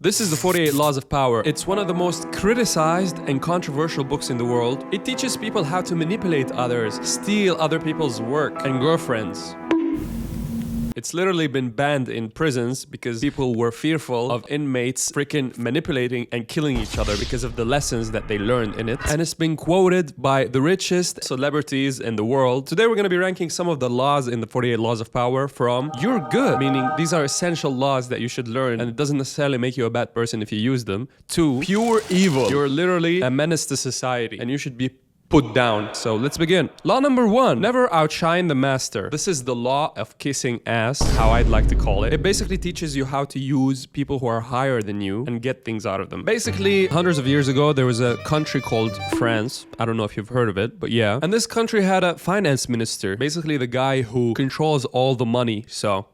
This is the 48 Laws of Power. It's one of the most criticized and controversial books in the world. It teaches people how to manipulate others, steal other people's work and girlfriends. It's literally been banned in prisons because people were fearful of inmates freaking manipulating and killing each other because of the lessons that they learned in it. And it's been quoted by the richest celebrities in the world. Today we're going to be ranking some of the laws in the 48 Laws of Power from you're good, meaning these are essential laws that you should learn and it doesn't necessarily make you a bad person if you use them, to pure evil. You're literally a menace to society and you should be put down. So let's begin. Law number 1, never outshine the master. This is the law of kissing ass, how I'd like to call it. It basically teaches you how to use people who are higher than you and get things out of them. Basically, hundreds of years ago, there was a country called France. I don't know if you've heard of it, but yeah. And this country had a finance minister, basically the guy who controls all the money. So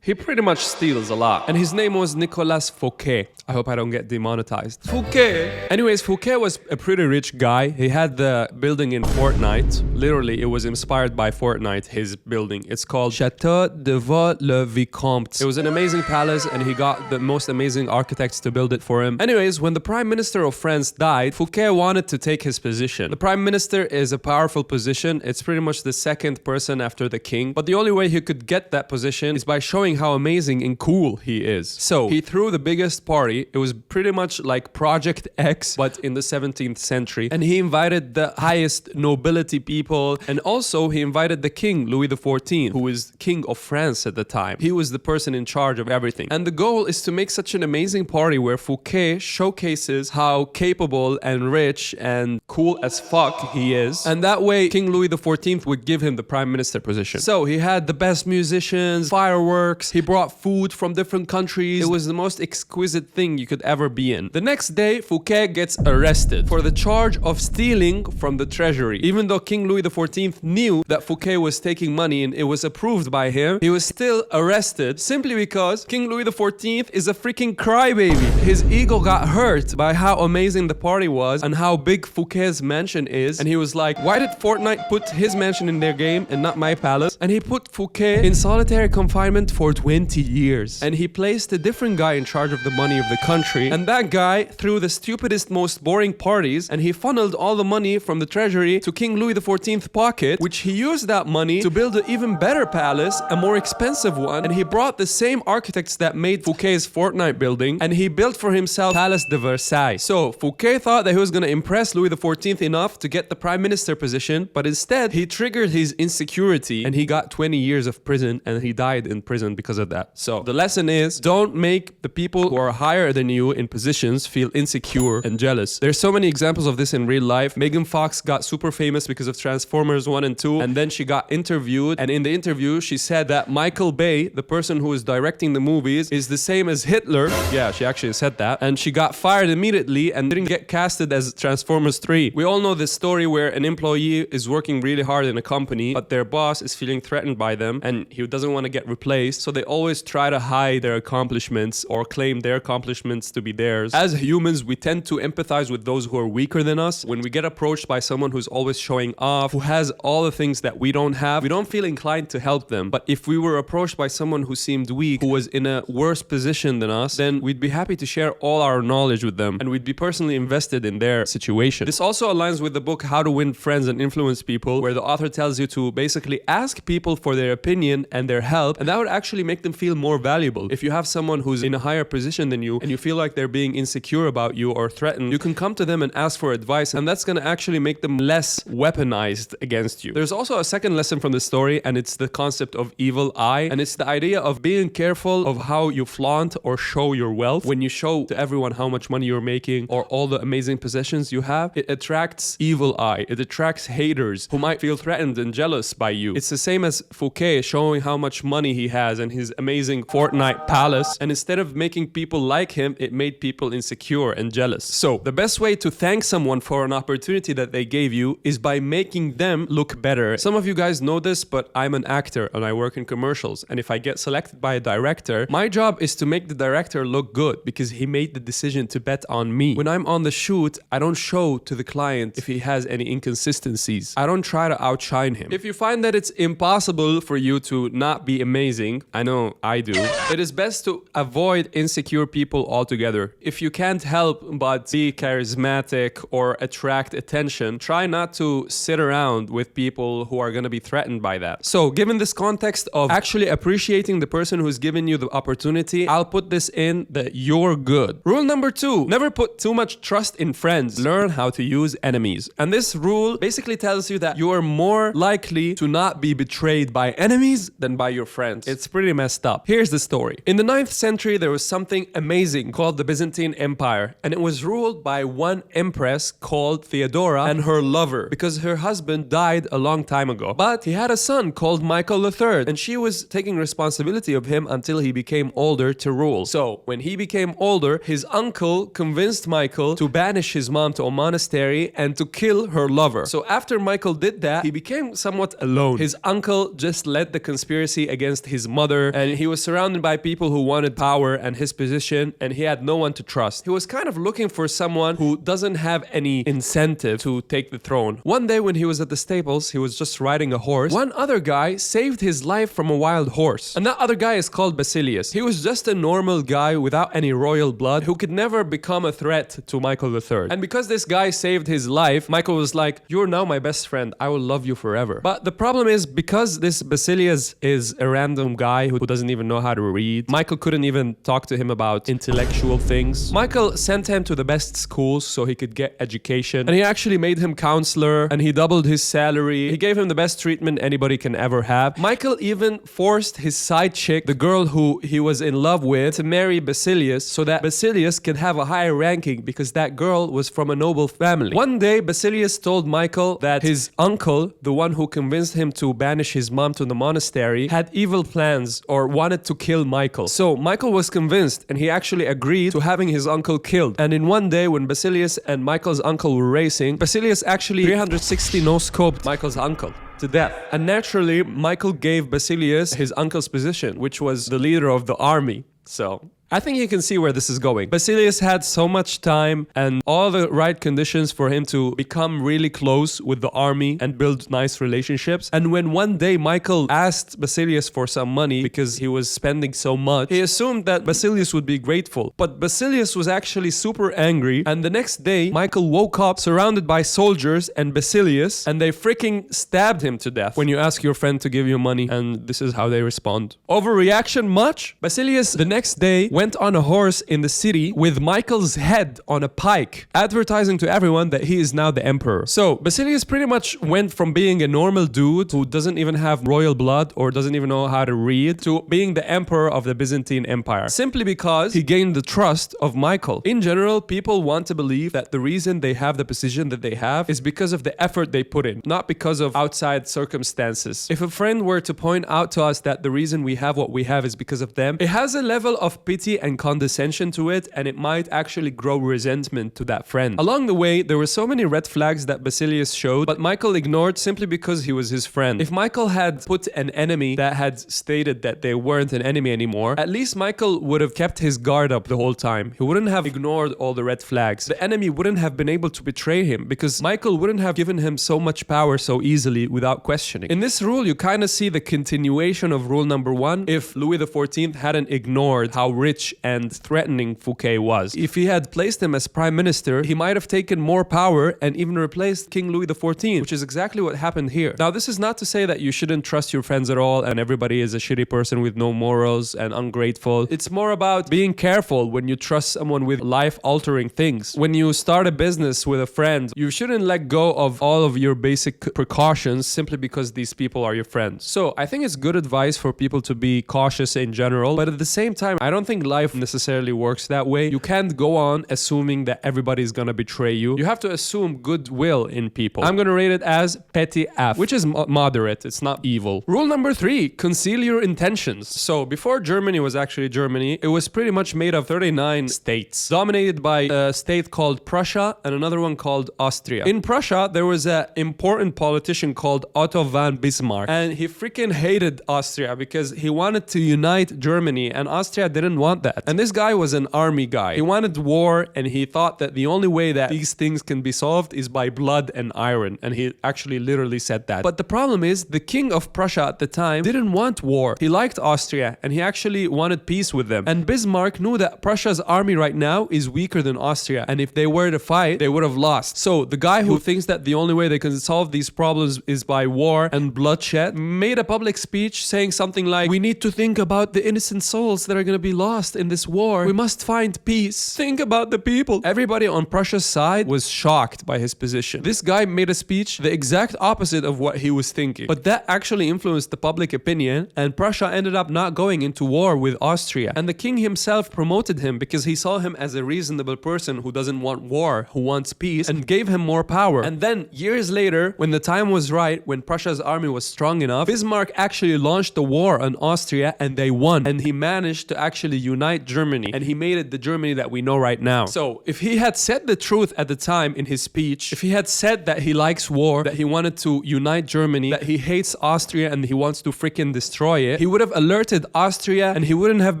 he pretty much steals a lot. And his name was Nicolas Fouquet. I hope I don't get demonetized. Fouquet. Anyways, Fouquet was a pretty rich guy. He had the building in Fortnite. Literally, it was inspired by Fortnite, his building. It's called Château de Vaux-le-Vicomte. It was an amazing palace and he got the most amazing architects to build it for him. Anyways, when the Prime Minister of France died, Fouquet wanted to take his position. The Prime Minister is a powerful position. It's pretty much the second person after the king. But the only way he could get that position is by showing how amazing and cool he is. So he threw the biggest party. It was pretty much like Project X, but in the 17th century. And he invited the highest nobility people. And also he invited the king, Louis XIV, who was king of France at the time. He was the person in charge of everything. And the goal is to make such an amazing party where Fouquet showcases how capable and rich and cool as fuck he is. And that way, King Louis XIV would give him the prime minister position. So he had the best musicians, fireworks. He brought food from different countries. It was the most exquisite thing you could ever be in. The next day, Fouquet gets arrested for the charge of stealing from the treasury. Even though King Louis XIV knew that Fouquet was taking money and it was approved by him, he was still arrested simply because King Louis XIV is a freaking crybaby. His ego got hurt by how amazing the party was and how big Fouquet's mansion is. And he was like, why did Fortnite put his mansion in their game and not my palace? And he put Fouquet in solitary confinement for 20 years. And he placed a different guy in charge of the money of the country. And that guy threw the stupidest, most boring parties and he funneled all the money from the treasury to King Louis XIV's pocket, which he used that money to build an even better palace, a more expensive one. And he brought the same architects that made Fouquet's Fortnite building and he built for himself Palace de Versailles. So Fouquet thought that he was going to impress Louis XIV enough to get the prime minister position, but instead he triggered his insecurity and he got 20 years of prison and he died in prison because of that. So the lesson is, don't make the people who are higher than you in positions feel insecure and jealous. There's so many examples of this in real life. Megan Fox got super famous because of Transformers 1 and 2, and then she got interviewed, and in the interview she said that Michael Bay, the person who is directing the movies, is the same as Hitler. Yeah, she actually said that, and she got fired immediately and didn't get casted as Transformers 3. We all know this story where an employee is working really hard in a company, but their boss is feeling threatened by them and he doesn't want to get replaced, so they always try to hide their accomplishments or claim their accomplishments to be theirs. As humans, we tend to empathize with those who are weaker than us. When we get approached by someone who's always showing off, who has all the things that we don't have, we don't feel inclined to help them. But if we were approached by someone who seemed weak, who was in a worse position than us, then we'd be happy to share all our knowledge with them and we'd be personally invested in their situation. This also aligns with the book How to Win Friends and Influence People, where the author tells you to basically ask people for their opinion and their help, and that would actually make them feel more valuable. If you have someone who's in a higher position than you and you feel like they're being insecure about you or threatened, you can come to them and ask for advice, and that's going to actually make them less weaponized against you. There's also a second lesson from this story, and it's the concept of evil eye, and it's the idea of being careful of how you flaunt or show your wealth. When you show to everyone how much money you're making or all the amazing possessions you have, it attracts evil eye. It attracts haters who might feel threatened and jealous by you. It's the same as Fouquet showing how much money he has and his amazing Fortnite palace, and instead of making people like him, it made people insecure and jealous. So the best way to thank someone for an opportunity that they gave you is by making them look better. Some of you guys know this, but I'm an actor and I work in commercials, and if I get selected by a director, my job is to make the director look good because he made the decision to bet on me. When I'm on the shoot, I don't show to the client if he has any inconsistencies. I don't try to outshine him. If you find that it's impossible for you to not be amazing, I know I do. It is best to avoid insecure people altogether. If you can't help but be charismatic or attract attention, try not to sit around with people who are going to be threatened by that. So, given this context of actually appreciating the person who's given you the opportunity, I'll put this in that you're good. Rule number 2, never put too much trust in friends. Learn how to use enemies. And this rule basically tells you that you are more likely to not be betrayed by enemies than by your friends. It's pretty messed up. Here's the story. In the 9th century, there was something amazing called the Byzantine Empire, and it was ruled by one empress called Theodora and her lover, because her husband died a long time ago. But he had a son called Michael III, and she was taking responsibility of him until he became older to rule. So, when he became older, his uncle convinced Michael to banish his mom to a monastery and to kill her lover. So after Michael did that, he became somewhat alone. His uncle just led the conspiracy against his mother, and he was surrounded by people who wanted power and his position, and he had no one to trust. He was kind of looking for someone who doesn't have any incentive to take the throne. One day when he was at the stables, he was just riding a horse. One other guy saved his life from a wild horse. And that other guy is called Basilius. He was just a normal guy without any royal blood who could never become a threat to Michael III. And because this guy saved his life, Michael was like, "You're now my best friend. I will love you forever." But the problem is, because this Basilius is a random guy who doesn't even know how to read, Michael couldn't even talk to him about intellectual things. Michael sent him to the best schools so he could get education, and he actually made him counselor, and he doubled his salary. He gave him the best treatment anybody can ever have. Michael even forced his side chick, the girl who he was in love with, to marry Basilius so that Basilius could have a higher ranking, because that girl was from a noble family. One day, Basilius told Michael that his uncle, the one who convinced him to banish his mom to the monastery, had evil plans or wanted to kill Michael. So Michael was convinced, and he actually agreed to having his uncle killed. And in one day, when Basilius and Michael's uncle were racing, Basilius actually 360 no-scoped Michael's uncle to death. And naturally, Michael gave Basilius his uncle's position, which was the leader of the army. So I think you can see where this is going. Basilius had so much time and all the right conditions for him to become really close with the army and build nice relationships. And when one day Michael asked Basilius for some money because he was spending so much, he assumed that Basilius would be grateful. But Basilius was actually super angry, and the next day Michael woke up surrounded by soldiers and Basilius, and they freaking stabbed him to death. When you ask your friend to give you money, and this is how they respond. Overreaction much? Basilius the next day went on a horse in the city with Michael's head on a pike, advertising to everyone that he is now the emperor. So Basilius pretty much went from being a normal dude who doesn't even have royal blood or doesn't even know how to read to being the emperor of the Byzantine Empire, simply because he gained the trust of Michael. In general, people want to believe that the reason they have the position that they have is because of the effort they put in, not because of outside circumstances. If a friend were to point out to us that the reason we have what we have is because of them, it has a level of pity and condescension to it, and it might actually grow resentment to that friend. Along the way, there were so many red flags that Basilius showed, but Michael ignored simply because he was his friend. If Michael had put an enemy that had stated that they weren't an enemy anymore, at least Michael would have kept his guard up the whole time. He wouldn't have ignored all the red flags. The enemy wouldn't have been able to betray him because Michael wouldn't have given him so much power so easily without questioning. In this rule, you kind of see the continuation of rule number 1 if Louis XIV hadn't ignored how rich and threatening Fouquet was. If he had placed him as prime minister, he might have taken more power and even replaced King Louis XIV, which is exactly what happened here. Now, this is not to say that you shouldn't trust your friends at all and everybody is a shitty person with no morals and ungrateful. It's more about being careful when you trust someone with life-altering things. When you start a business with a friend, you shouldn't let go of all of your basic precautions simply because these people are your friends. So, I think it's good advice for people to be cautious in general, but at the same time, I don't think life necessarily works that way. You can't go on assuming that everybody's gonna betray you. You have to assume goodwill in people. I'm gonna rate it as petty F, which is moderate. It's not evil. Rule number 3, conceal your intentions. So before Germany was actually Germany, it was pretty much made of 39 states, dominated by a state called Prussia and another one called Austria. In Prussia, there was an important politician called Otto von Bismarck, and he freaking hated Austria because he wanted to unite Germany, and Austria didn't want want that. And this guy was an army guy. He wanted war, and he thought that the only way that these things can be solved is by blood and iron. And he actually literally said that. But the problem is, the king of Prussia at the time didn't want war. He liked Austria, and he actually wanted peace with them. And Bismarck knew that Prussia's army right now is weaker than Austria, and if they were to fight, they would have lost. So the guy who thinks that the only way they can solve these problems is by war and bloodshed made a public speech saying something like, we need to think about the innocent souls that are going to be lost in this war. We must find peace. Think about the people. Everybody on Prussia's side was shocked by his position. This guy made a speech the exact opposite of what he was thinking. But that actually influenced the public opinion, and Prussia ended up not going into war with Austria. And the king himself promoted him because he saw him as a reasonable person who doesn't want war, who wants peace, and gave him more power. And then years later, when the time was right, when Prussia's army was strong enough, Bismarck actually launched a war on Austria, and they won. And he managed to actually unite Germany, and he made it the Germany that we know right now. So if he had said the truth at the time in his speech, if he had said that he likes war, that he wanted to unite Germany, that he hates Austria and he wants to freaking destroy it, he would have alerted Austria, and he wouldn't have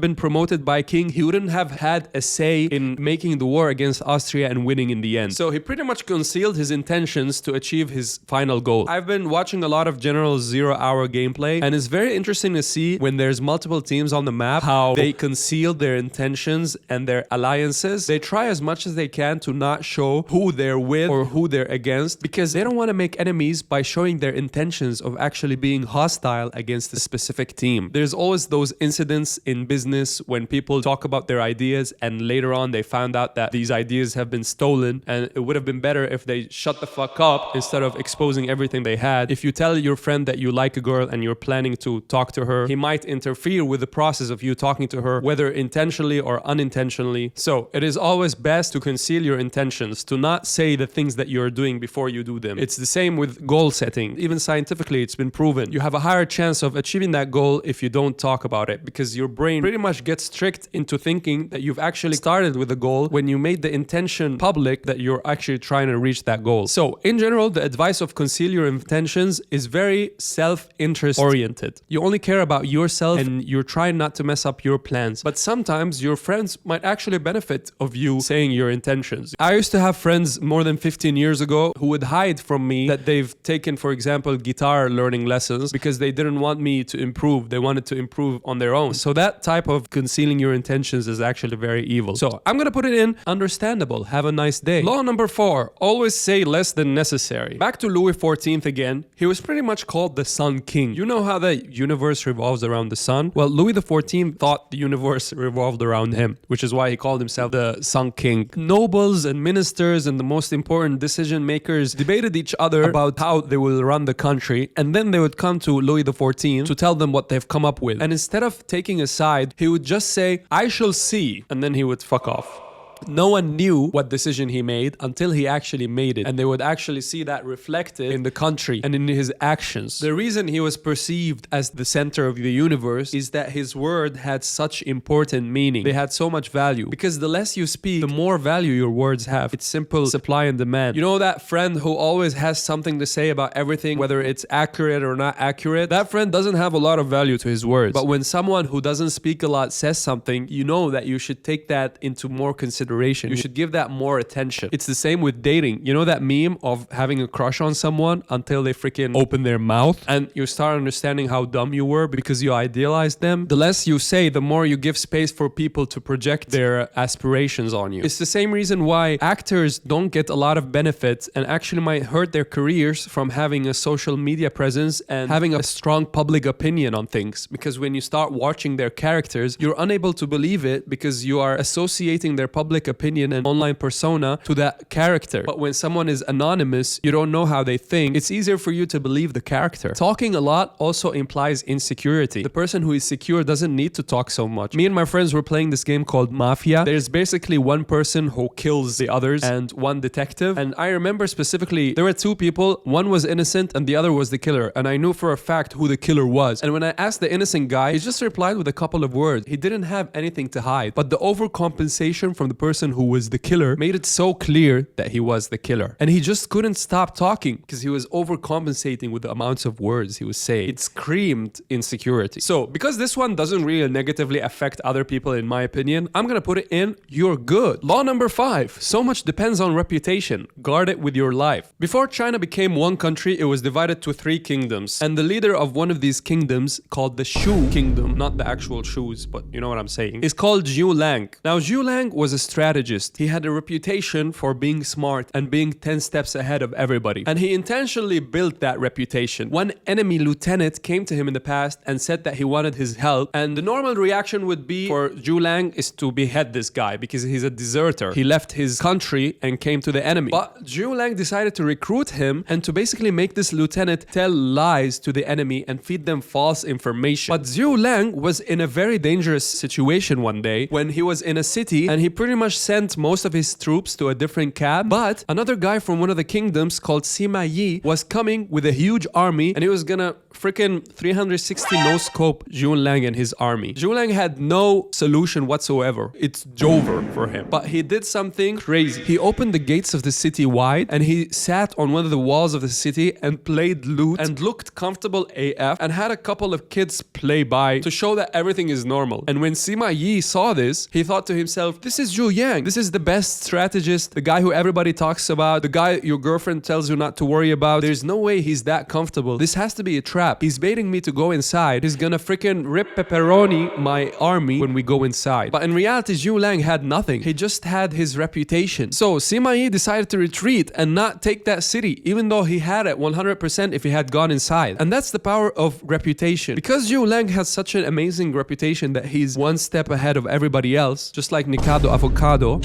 been promoted by king. He wouldn't have had a say in making the war against Austria and winning in the end. So he pretty much concealed his intentions to achieve his final goal. I've been watching a lot of General Zero Hour gameplay, and it's very interesting to see when there's multiple teams on the map how they conceal their intentions and their alliances. They try as much as they can to not show who they're with or who they're against, because they don't want to make enemies by showing their intentions of actually being hostile against a specific team. There's always those incidents in business when people talk about their ideas and later on they found out that these ideas have been stolen, and it would have been better if they shut the fuck up instead of exposing everything they had. If you tell your friend that you like a girl and you're planning to talk to her, he might interfere with the process of you talking to her, whether intentionally or unintentionally. So it is always best to conceal your intentions, to not say the things that you're doing before you do them. It's the same with goal setting. Even scientifically, it's been proven. You have a higher chance of achieving that goal if you don't talk about it, because your brain pretty much gets tricked into thinking that you've actually started with a goal when you made the intention public that you're actually trying to reach that goal. So in general, the advice of conceal your intentions is very self-interest oriented. You only care about yourself and you're trying not to mess up your plans. But sometimes your friends might actually benefit of you saying your intentions. I used to have friends more than 15 years ago who would hide from me that they've taken, for example, guitar learning lessons because they didn't want me to improve. They wanted to improve on their own. So that type of concealing your intentions is actually very evil. So I'm gonna put it in understandable. Have a nice day. Law number 4, always say less than necessary. Back to Louis XIV again. He was pretty much called the Sun King. You know how the universe revolves around the sun? Well, Louis XIV thought the universe revolved around him, which is why he called himself the Sun King. Nobles and ministers and the most important decision makers debated each other about how they will run the country, and then they would come to Louis XIV to tell them what they've come up with. And instead of taking a side, he would just say, I shall see, and then he would fuck off. No one knew what decision he made until he actually made it, and they would actually see that reflected in the country and in his actions. The reason he was perceived as the center of the universe is that his word had such important meaning. They had so much value, because the less you speak, the more value your words have. It's simple supply and demand. You know that friend who always has something to say about everything, whether it's accurate or not accurate? That friend doesn't have a lot of value to his words. But when someone who doesn't speak a lot says something, you know that you should take that into more consideration. You should give that more attention. It's the same with dating. You know that meme of having a crush on someone until they freaking open their mouth and you start understanding how dumb you were because you idealized them? The less you say, the more you give space for people to project their aspirations on you. It's the same reason why actors don't get a lot of benefits and actually might hurt their careers from having a social media presence and having a strong public opinion on things. Because when you start watching their characters, you're unable to believe it because you are associating their public opinion and online persona to that character. But when someone is anonymous, you don't know how they think, it's easier for you to believe the character. Talking a lot also implies insecurity. The person who is secure doesn't need to talk so much. Me and my friends were playing this game called Mafia. There's basically one person who kills the others and one detective. And I remember specifically, there were two people. One was innocent and the other was the killer. And I knew for a fact who the killer was. And when I asked the innocent guy, he just replied with a couple of words. He didn't have anything to hide. But the overcompensation from the person who was the killer made it so clear that he was the killer. And he just couldn't stop talking because he was overcompensating with the amounts of words he was saying. It screamed insecurity. So because this one doesn't really negatively affect other people, in my opinion, I'm gonna put it in you're good. Law number 5. So much depends on reputation. Guard it with your life. Before China became one country, it was divided to 3 kingdoms. And the leader of one of these kingdoms, called the Shu kingdom, not the actual shoes, but you know what I'm saying, is called Zhu Lang. Now Zhu Lang was a strategist. He had a reputation for being smart and being 10 steps ahead of everybody. And he intentionally built that reputation. One enemy lieutenant came to him in the past and said that he wanted his help. And the normal reaction would be for Zhu Lang is to behead this guy because he's a deserter. He left his country and came to the enemy. But Zhu Lang decided to recruit him and to basically make this lieutenant tell lies to the enemy and feed them false information. But Zhu Lang was in a very dangerous situation one day when he was in a city and he pretty much sent most of his troops to a different camp. But another guy from one of the kingdoms called Sima Yi was coming with a huge army and he was gonna freaking 360 no-scope Zhu Lang and his army. Zhu Lang had no solution whatsoever. It's over for him. But he did something crazy. He opened the gates of the city wide and he sat on one of the walls of the city and played lute and looked comfortable AF and had a couple of kids play by to show that everything is normal. And when Sima Yi saw this, he thought to himself, this is Zhu Yang. This is the best strategist, the guy who everybody talks about, the guy your girlfriend tells you not to worry about. There's no way he's that comfortable. This has to be a trap. He's baiting me to go inside. He's gonna freaking rip pepperoni my army when we go inside. But in reality, Zhu Lang had nothing. He just had his reputation. So Sima Yi decided to retreat and not take that city, even though he had it 100% if he had gone inside. And that's the power of reputation. Because Zhu Lang has such an amazing reputation that he's one step ahead of everybody else, just like Nikado Avocado,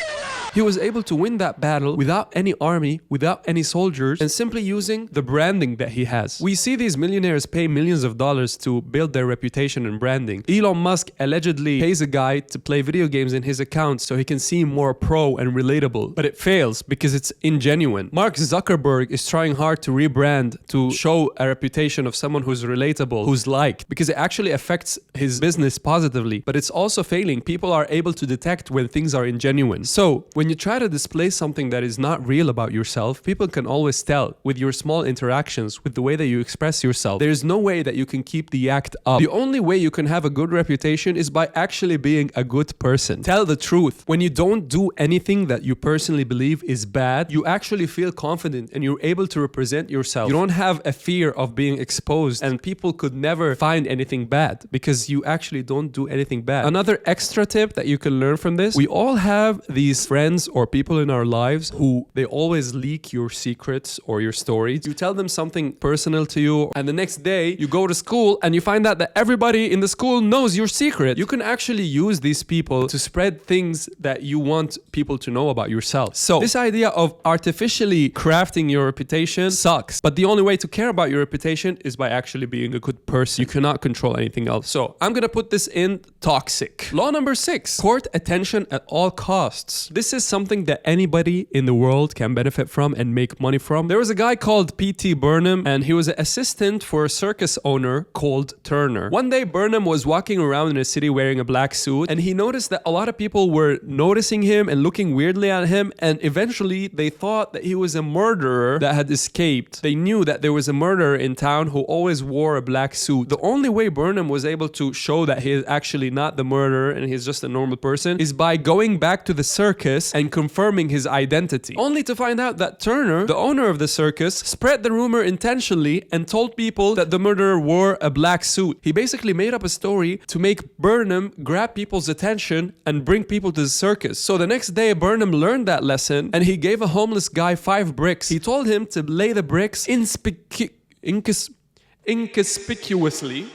he was able to win that battle without any army, without any soldiers, and simply using the branding that he has. We see these millionaires pay millions of dollars to build their reputation and branding. Elon Musk allegedly pays a guy to play video games in his account so he can seem more pro and relatable. But it fails because it's ingenuine. Mark Zuckerberg is trying hard to rebrand to show a reputation of someone who's relatable, who's liked, because it actually affects his business positively. But it's also failing. People are able to detect when things are ingenuine. So when you try to display something that is not real about yourself, people can always tell with your small interactions, with the way that you express yourself. There's no way that you can keep the act up. The only way you can have a good reputation is by actually being a good person. Tell the truth. When you don't do anything that you personally believe is bad, you actually feel confident and you're able to represent yourself. You don't have a fear of being exposed and people could never find anything bad because you actually don't do anything bad. Another extra tip that you can learn from this, we all have these friends or people in our lives who they always leak your secrets or your stories. You tell them something personal to you and the next day you go to school and you find out that everybody in the school knows your secret. You can actually use these people to spread things that you want people to know about yourself. So this idea of artificially crafting your reputation sucks. But the only way to care about your reputation is by actually being a good person. You cannot control anything else. So I'm gonna put this in toxic. Law number 6, court attention at all costs. This is something that anybody in the world can benefit from and make money from. There was a guy called P.T. Burnham and he was an assistant for a circus owner called Turner. One day Burnham was walking around in a city wearing a black suit and he noticed that a lot of people were noticing him and looking weirdly at him, and eventually they thought that he was a murderer that had escaped. They knew that there was a murderer in town who always wore a black suit. The only way Burnham was able to show that he is actually not the murderer and he's just a normal person is by going back to the circus and confirming his identity. Only to find out that Turner, the owner of the circus, spread the rumor intentionally and told people that the murderer wore a black suit. He basically made up a story to make Burnham grab people's attention and bring people to the circus. So the next day Burnham learned that lesson and he gave a homeless guy 5 bricks. He told him to lay the bricks inconspicuously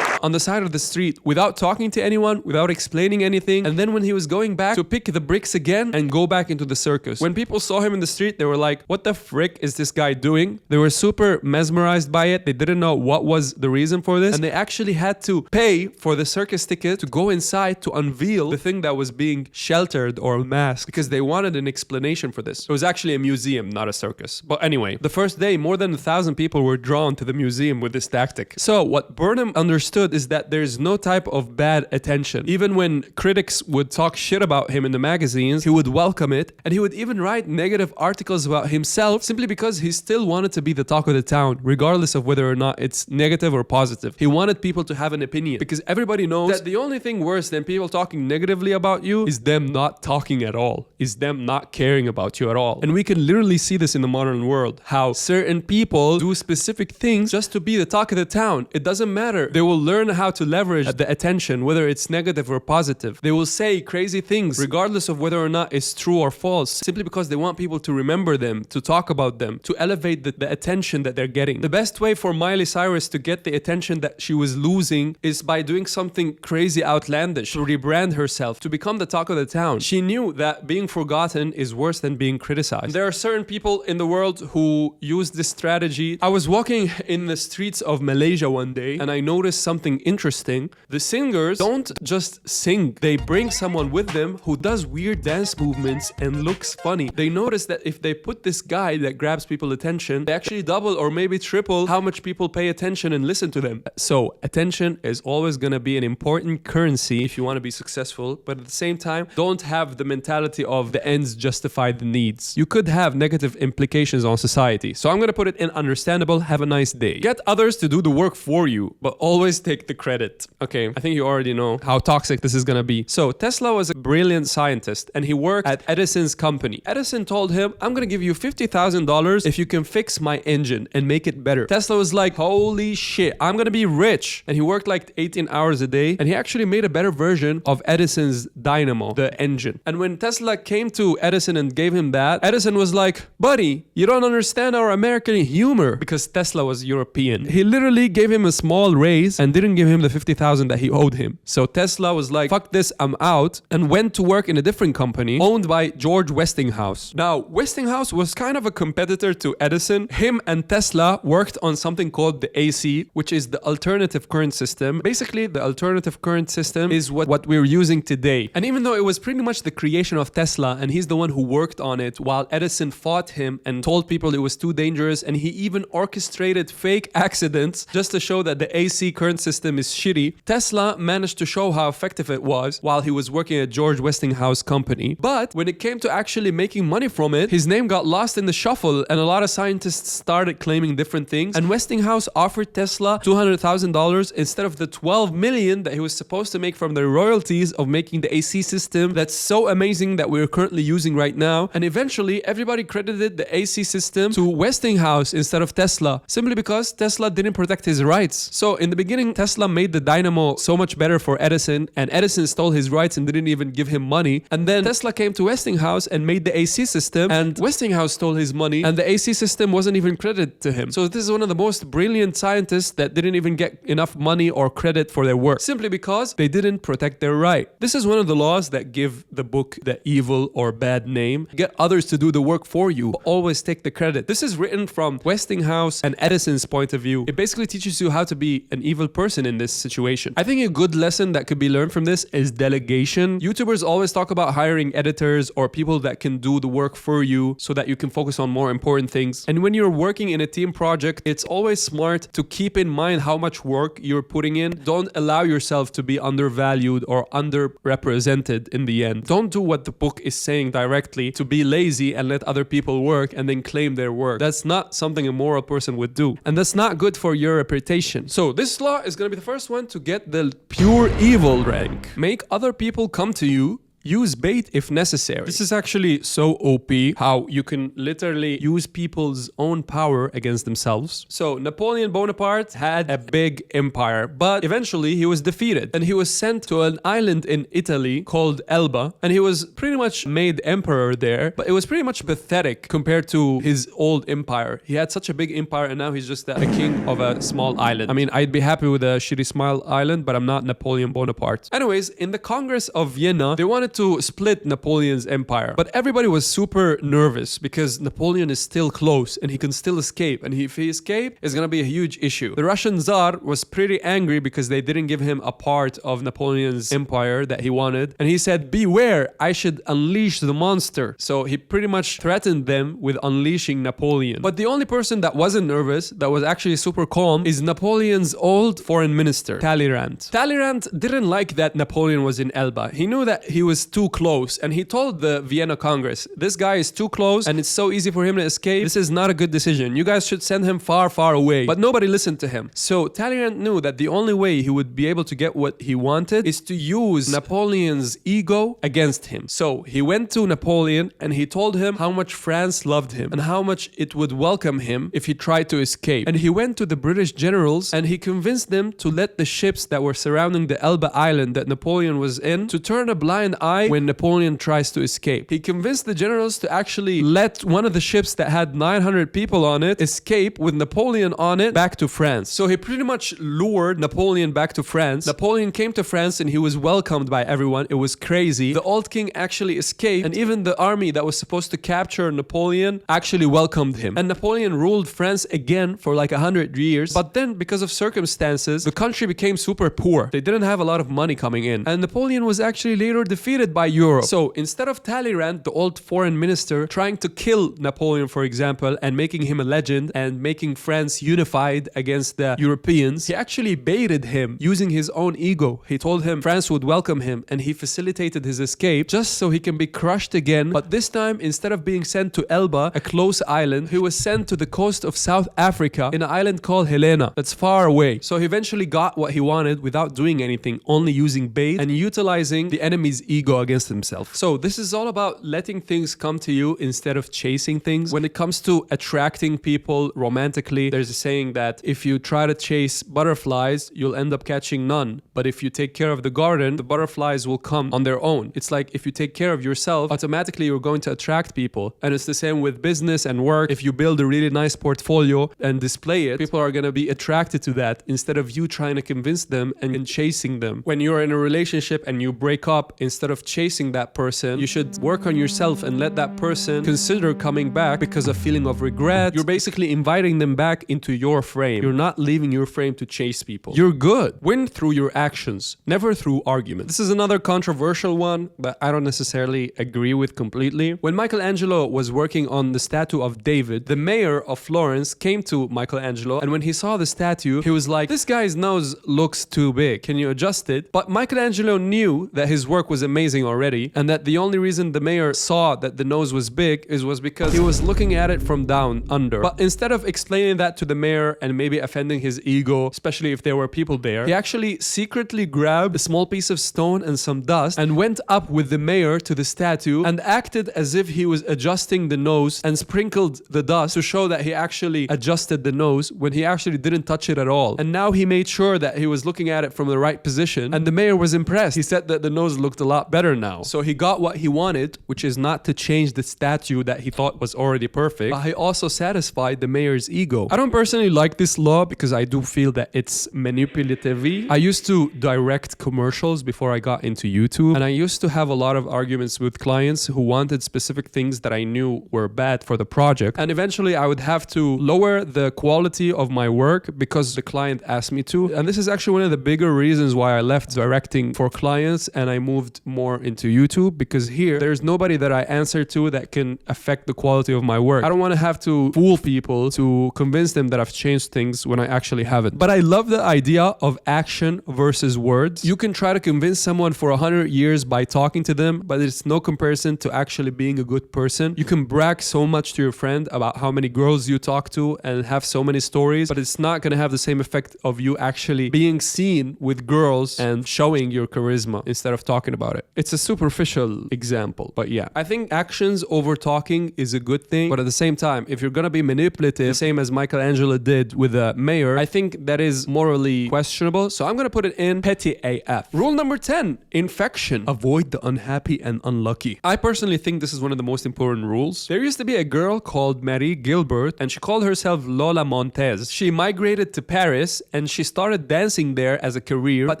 on the side of the street without talking to anyone, without explaining anything. And then when he was going back to pick the bricks again and go back into the circus, when people saw him in the street, they were like, what the frick is this guy doing? They were super mesmerized by it. They didn't know what was the reason for this. And they actually had to pay for the circus ticket to go inside to unveil the thing that was being sheltered or masked because they wanted an explanation for this. It was actually a museum, not a circus. But anyway, the first day, more than 1,000 people were drawn to the museum with this tactic. So what Burnham understood found is that there's no type of bad attention. Even when critics would talk shit about him in the magazines, he would welcome it, and he would even write negative articles about himself simply because he still wanted to be the talk of the town, regardless of whether or not it's negative or positive. He wanted people to have an opinion, because everybody knows that the only thing worse than people talking negatively about you is them not talking at all, is them not caring about you at all. And we can literally see this in the modern world, how certain people do specific things just to be the talk of the town. It doesn't matter. They will learn how to leverage the attention, whether it's negative or positive. They will say crazy things, regardless of whether or not it's true or false, simply because they want people to remember them, to talk about them, to elevate the attention that they're getting. The best way for Miley Cyrus to get the attention that she was losing is by doing something crazy outlandish, to rebrand herself, to become the talk of the town. She knew that being forgotten is worse than being criticized. There are certain people in the world who use this strategy. I was walking in the streets of Malaysia one day and I noticed something interesting. The singers don't just sing, they bring someone with them who does weird dance movements and looks funny. They notice that if they put this guy that grabs people's attention, they actually double or maybe triple how much people pay attention and listen to them. So attention is always going to be an important currency if you want to be successful, but at the same time, don't have the mentality of the ends justify the needs. You could have negative implications on society. So I'm going to put it in understandable. Have a nice day. Get others to do the work for you, but always take the credit. Okay, I think you already know how toxic this is going to be. So Tesla was a brilliant scientist and he worked at Edison's company. Edison told him, I'm going to give you $50,000 if you can fix my engine and make it better. Tesla was like, holy shit, I'm going to be rich. And he worked like 18 hours a day and he actually made a better version of Edison's dynamo, the engine. And when Tesla came to Edison and gave him that, Edison was like, buddy, you don't understand our American humor, because Tesla was European. He literally gave him a small raise and didn't give him the $50,000 that he owed him. So Tesla was like, fuck this, I'm out, and went to work in a different company owned by George Westinghouse. Now, Westinghouse was kind of a competitor to Edison. Him and Tesla worked on something called the AC, which is the alternative current system. Basically, the alternative current system is what we're using today. And even though it was pretty much the creation of Tesla and he's the one who worked on it, while Edison fought him and told people it was too dangerous, and he even orchestrated fake accidents just to show that the AC current system is shitty, Tesla managed to show how effective it was while he was working at George Westinghouse company. But when it came to actually making money from it, his name got lost in the shuffle and a lot of scientists started claiming different things, and Westinghouse offered Tesla $200,000 instead of the $12 million that he was supposed to make from the royalties of making the AC system that's so amazing that we're currently using right now. And eventually everybody credited the AC system to Westinghouse instead of Tesla, simply because Tesla didn't protect his rights. So in the beginning, Tesla made the dynamo so much better for Edison, and Edison stole his rights and didn't even give him money. And then Tesla came to Westinghouse and made the AC system, and Westinghouse stole his money, and the AC system wasn't even credited to him. So this is one of the most brilliant scientists that didn't even get enough money or credit for their work, simply because they didn't protect their right. This is one of the laws that give the book the evil or bad name. Get others to do the work for you, but always take the credit. This is written from Westinghouse and Edison's point of view. It basically teaches you how to be an evil person in this situation. I think a good lesson that could be learned from this is delegation. YouTubers always talk about hiring editors or people that can do the work for you so that you can focus on more important things. And when you're working in a team project, it's always smart to keep in mind how much work you're putting in. Don't allow yourself to be undervalued or underrepresented in the end. Don't do what the book is saying directly, to be lazy and let other people work and then claim their work. That's not something a moral person would do. And that's not good for your reputation. So this law is going to be the first one to get the pure evil rank. Make other people come to you. Use bait if necessary. This is actually so OP how you can literally use people's own power against themselves. So Napoleon Bonaparte had a big empire, but eventually he was defeated and he was sent to an island in Italy called Elba, and he was pretty much made emperor there, but it was pretty much pathetic compared to his old empire. He had such a big empire and now he's just a king of a small island. I mean, I'd be happy with a shitty small island, but I'm not Napoleon Bonaparte. Anyways, in the Congress of Vienna, they wanted wanted to split Napoleon's empire, but everybody was super nervous because Napoleon is still close and he can still escape. And if he escapes, it's going to be a huge issue. The Russian Tsar was pretty angry because they didn't give him a part of Napoleon's empire that he wanted. And he said, beware, I should unleash the monster. So he pretty much threatened them with unleashing Napoleon. But the only person that wasn't nervous, that was actually super calm, is Napoleon's old foreign minister, Talleyrand. Talleyrand didn't like that Napoleon was in Elba. He knew that he was too close, and he told the Vienna Congress, this guy is too close and it's so easy for him to escape. This is not a good decision. You guys should send him far, far away. But nobody listened to him. So Talleyrand knew that the only way he would be able to get what he wanted is to use Napoleon's ego against him. So he went to Napoleon and he told him how much France loved him and how much it would welcome him if he tried to escape. And he went to the British generals and he convinced them to let the ships that were surrounding the Elba island that Napoleon was in to turn a blind eye when Napoleon tries to escape. He convinced the generals to actually let one of the ships that had 900 people on it escape with Napoleon on it back to France. So he pretty much lured Napoleon back to France. Napoleon came to France and he was welcomed by everyone. It was crazy. The old king actually escaped, and even the army that was supposed to capture Napoleon actually welcomed him. And Napoleon ruled France again for like 100 years. But then, because of circumstances, the country became super poor. They didn't have a lot of money coming in. And Napoleon was actually later defeated by Europe. So instead of Talleyrand, the old foreign minister, trying to kill Napoleon, for example, and making him a legend and making France unified against the Europeans, he actually baited him using his own ego. He told him France would welcome him, and he facilitated his escape just so he can be crushed again. But this time, instead of being sent to Elba, a close island, he was sent to the coast of South Africa in an island called Helena that's far away. So he eventually got what he wanted without doing anything, only using bait and utilizing the enemy's ego against himself. So this is all about letting things come to you instead of chasing things. When it comes to attracting people romantically, there's a saying that if you try to chase butterflies, you'll end up catching none. But if you take care of the garden, the butterflies will come on their own. It's like if you take care of yourself, automatically you're going to attract people. And it's the same with business and work. If you build a really nice portfolio and display it, people are going to be attracted to that instead of you trying to convince them and chasing them. When you're in a relationship and you break up, instead of chasing that person, you should work on yourself and let that person consider coming back because of feeling of regret. You're basically inviting them back into your frame. You're not leaving your frame to chase people. You're good. Win through your actions, never through arguments. This is another controversial one that I don't necessarily agree with completely. When Michelangelo was working on the statue of David, the mayor of Florence came to Michelangelo, and when he saw the statue, he was like, this guy's nose looks too big. Can you adjust it? But Michelangelo knew that his work was amazing already, and that the only reason the mayor saw that the nose was big was because he was looking at it from down under. But instead of explaining that to the mayor and maybe offending his ego, especially if there were people there, he actually secretly grabbed a small piece of stone and some dust and went up with the mayor to the statue and acted as if he was adjusting the nose and sprinkled the dust to show that he actually adjusted the nose when he actually didn't touch it at all. And now he made sure that he was looking at it from the right position, and the mayor was impressed. He said that the nose looked a lot better now. So he got what he wanted, which is not to change the statue that he thought was already perfect, but he also satisfied the mayor's ego. I don't personally like this law because I do feel that it's manipulative. I used to direct commercials before I got into YouTube, and I used to have a lot of arguments with clients who wanted specific things that I knew were bad for the project, and eventually I would have to lower the quality of my work because the client asked me to. And this is actually one of the bigger reasons why I left directing for clients and I moved more into YouTube, because here there's nobody that I answer to that can affect the quality of my work. I don't want to have to fool people to convince them that I've changed things when I actually haven't. But I love the idea of action versus words. You can try to convince someone for 100 years by talking to them, but it's no comparison to actually being a good person. You can brag so much to your friend about how many girls you talk to and have so many stories, but it's not going to have the same effect of you actually being seen with girls and showing your charisma instead of talking about it. It's a superficial example, but yeah. I think actions over talking is a good thing, but at the same time, if you're going to be manipulative, the same as Michelangelo did with the mayor, I think that is morally questionable, so I'm going to put it in petty AF. Rule number 10, infection. Avoid the unhappy and unlucky. I personally think this is one of the most important rules. There used to be a girl called Marie Gilbert, and she called herself Lola Montez. She migrated to Paris, and she started dancing there as a career, but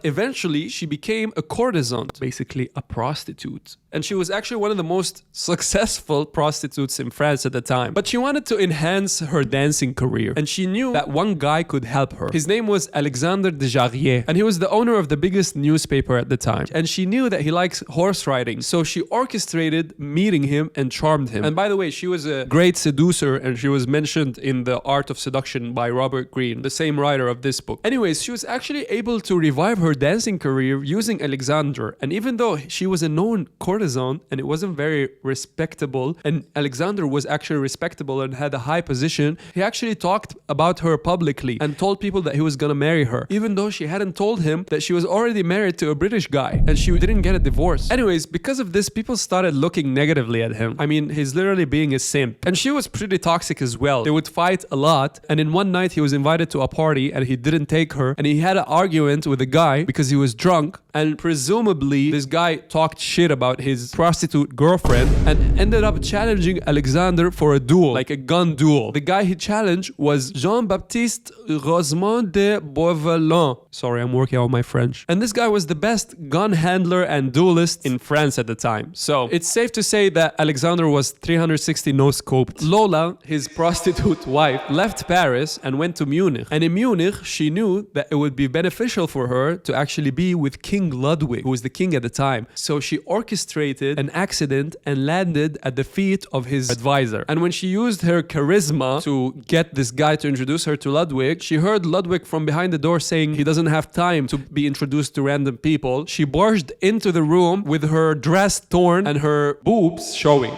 eventually she became a courtesan, basically a prostitute. And she was actually one of the most successful prostitutes in France at the time. But she wanted to enhance her dancing career. And she knew that one guy could help her. His name was Alexandre de Jarier. And he was the owner of the biggest newspaper at the time. And she knew that he likes horse riding. So she orchestrated meeting him and charmed him. And by the way, she was a great seducer, and she was mentioned in The Art of Seduction by Robert Greene, the same writer of this book. Anyways, she was actually able to revive her dancing career using Alexander. And even though she was a known courtesan and it wasn't very respectable, and Alexander was actually respectable and had a high position, he actually talked about her publicly and told people that he was gonna marry her, even though she hadn't told him that she was already married to a British guy and she didn't get a divorce. Anyways, because of this, people started looking negatively at him. I mean, he's literally being a simp. And she was pretty toxic as well. They would fight a lot, and in one night he was invited to a party and he didn't take her, and he had an argument with a guy because he was drunk, and presumably this guy talked shit about his prostitute girlfriend and ended up challenging Alexander for a duel, like a gun duel. The guy he challenged was Jean-Baptiste Rosemont de Beauvalon. Sorry, I'm working on my French. And this guy was the best gun handler and duelist in France at the time. So it's safe to say that Alexander was 360 no-scoped. Lola, his prostitute wife, left Paris and went to Munich. And in Munich, she knew that it would be beneficial for her to actually be with King Ludwig, who was the king at the time. So she orchestrated an accident and landed at the feet of his advisor. And when she used her charisma to get this guy to introduce her to Ludwig, she heard Ludwig from behind the door saying he doesn't have time to be introduced to random people. She barged into the room with her dress torn and her boobs showing.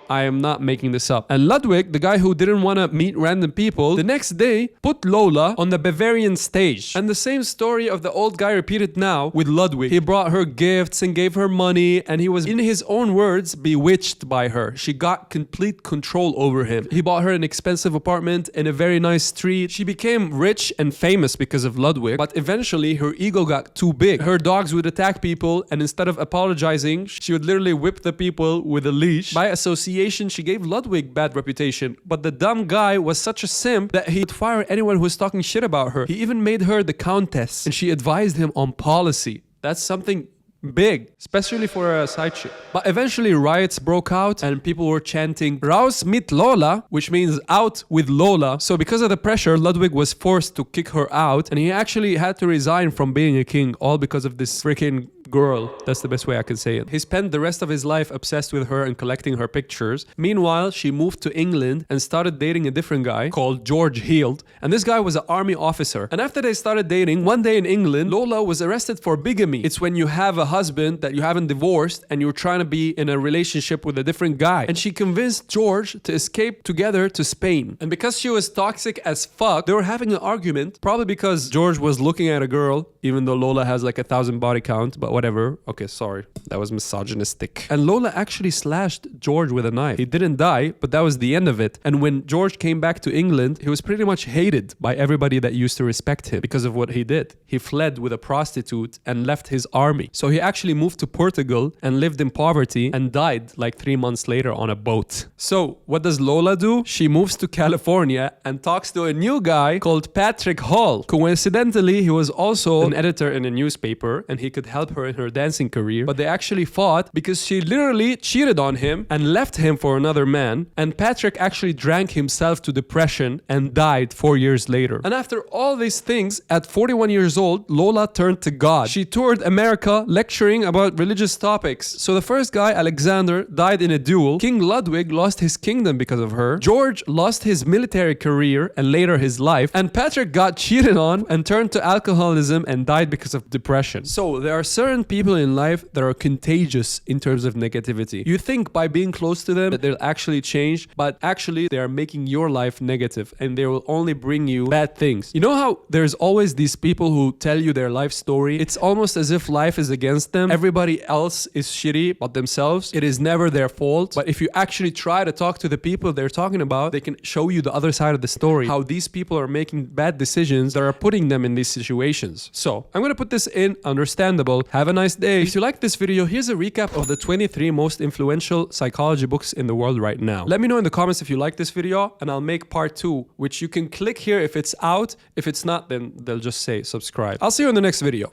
I am not making this up. And Ludwig, the guy who didn't want to meet random people, the next day put Lola on the Bavarian stage. And the same story of the old guy repeated now with Ludwig. He brought her gifts and gave her money, and he was, in his own words, bewitched by her. She got complete control over him. He bought her an expensive apartment in a very nice street. She became rich and famous because of Ludwig, but eventually her ego got too big. Her dogs would attack people, and instead of apologizing, she would literally whip the people with a leash. By association, she gave Ludwig bad reputation, but the dumb guy was such a simp that he would fire anyone who was talking shit about her. He even made her the countess, and she advised him on policy. That's something big, especially for a side chick. But eventually riots broke out and people were chanting Raus mit Lola, which means out with Lola. So because of the pressure, Ludwig was forced to kick her out, and he actually had to resign from being a king, all because of this freaking girl. That's the best way I can say it. He spent the rest of his life obsessed with her and collecting her pictures. Meanwhile, she moved to England and started dating a different guy called George Heald. And this guy was an army officer. And after they started dating, one day in England, Lola was arrested for bigamy. It's when you have a husband that you haven't divorced and you're trying to be in a relationship with a different guy. And she convinced George to escape together to Spain. And because she was toxic as fuck, they were having an argument, probably because George was looking at a girl, even though Lola has like 1,000 body count, but whatever. Okay, sorry. That was misogynistic. And Lola actually slashed George with a knife. He didn't die, but that was the end of it. And when George came back to England, he was pretty much hated by everybody that used to respect him because of what he did. He fled with a prostitute and left his army. So he actually moved to Portugal and lived in poverty and died like 3 months later on a boat. So what does Lola do? She moves to California and talks to a new guy called Patrick Hall. Coincidentally, he was also an editor in a newspaper and he could help her in her dancing career, but they actually fought because she literally cheated on him and left him for another man, and Patrick actually drank himself to depression and died 4 years later. And after all these things, at 41 years old, Lola turned to God. She toured America lecturing about religious topics. So the first guy, Alexander, died in a duel. King Ludwig lost his kingdom because of her. George lost his military career and later his life, and Patrick got cheated on and turned to alcoholism and died because of depression. So there are certain people in life that are contagious in terms of negativity. You think by being close to them that they'll actually change, but actually they are making your life negative and they will only bring you bad things. You know how there's always these people who tell you their life story? It's almost as if life is against them. Everybody else is shitty but themselves. It is never their fault. But if you actually try to talk to the people they're talking about, they can show you the other side of the story, how these people are making bad decisions that are putting them in these situations. So I'm going to put this in understandable. Have a nice day. If you like this video, here's a recap of the 23 most influential psychology books in the world right now. Let me know in the comments if you like this video, and I'll make part 2, which you can click here if it's out. If it's not, then they'll just say subscribe. I'll see you in the next video.